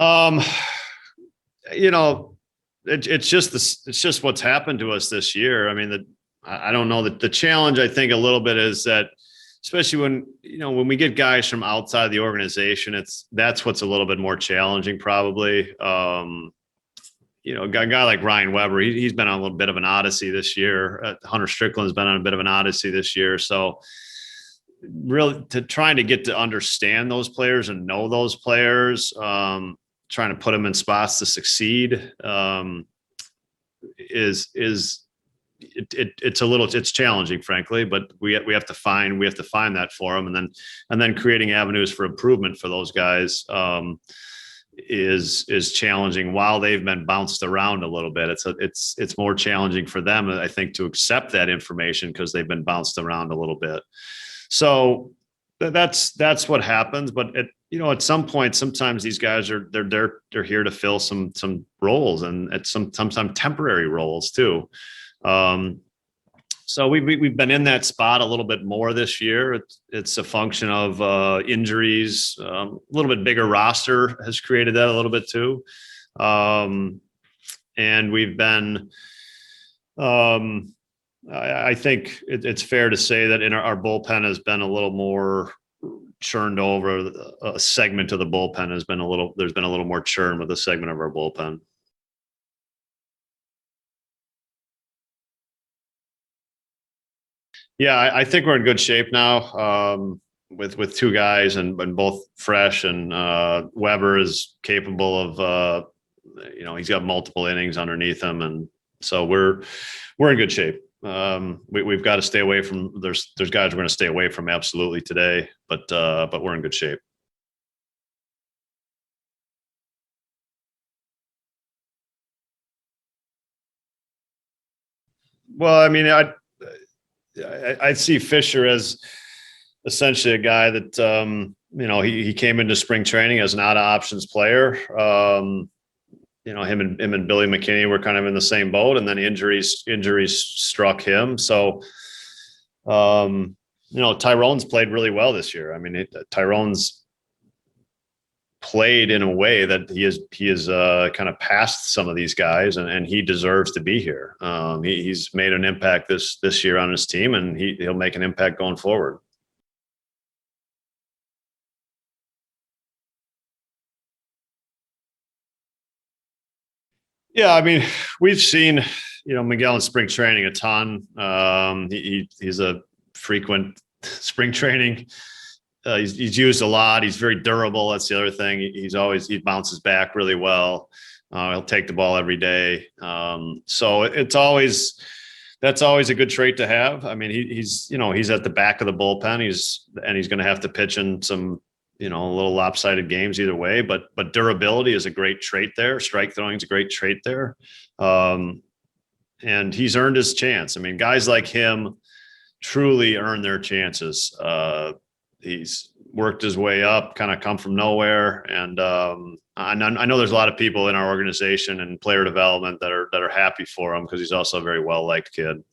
Um, you know, it's just this. It's just what's happened to us this year. I mean, I don't know that the challenge. I think a little bit is that, especially when we get guys from outside the organization, that's what's a little bit more challenging, probably. A guy like Ryan Weber, he's been on a little bit of an odyssey this year. Hunter Strickland's been on a bit of an odyssey this year. So really trying to get to understand those players and know those players, trying to put them in spots to succeed, it's challenging, frankly, but we have to find that for them, and then creating avenues for improvement for those guys is challenging. While they've been bounced around a little bit, it's more challenging for them, I think, to accept that information because they've been bounced around a little bit. So that's what happens. But at some point, sometimes these guys they're here to fill some roles, and at sometimes temporary roles too. So we've been in that spot a little bit more this year. It's a function of injuries. A little bit bigger roster has created that a little bit too, and we've been. I think it's fair to say that in our bullpen has been a little more churned over. A segment of the bullpen there's been a little more churn with a segment of our bullpen. Yeah, I think we're in good shape now, with two guys and both fresh, and Weber is capable of, he's got multiple innings underneath him, and so we're in good shape. We've got to stay away from there's guys we're going to stay away from absolutely today, but we're in good shape. Well, I mean, I see Fisher as essentially a guy that he came into spring training as an out of options player. Him and Billy McKinney were kind of in the same boat, and then injuries struck him. So, Tyrone's played really well this year. I mean, Tyrone's played in a way that he is kind of past some of these guys, and he deserves to be here. He's made an impact this year on his team, and he'll make an impact going forward. Yeah, I mean, we've seen Miguel in spring training a ton. He's a frequent spring training. He's used a lot. He's very durable. That's the other thing. He bounces back really well. He'll take the ball every day. So that's always a good trait to have. I mean, he's at the back of the bullpen. He's going to have to pitch in some a little lopsided games either way. But durability is a great trait there. Strike throwing is a great trait there. And he's earned his chance. I mean, guys like him truly earn their chances. He's worked his way up, kind of come from nowhere. And I know there's a lot of people in our organization and player development that are happy for him because he's also a very well-liked kid.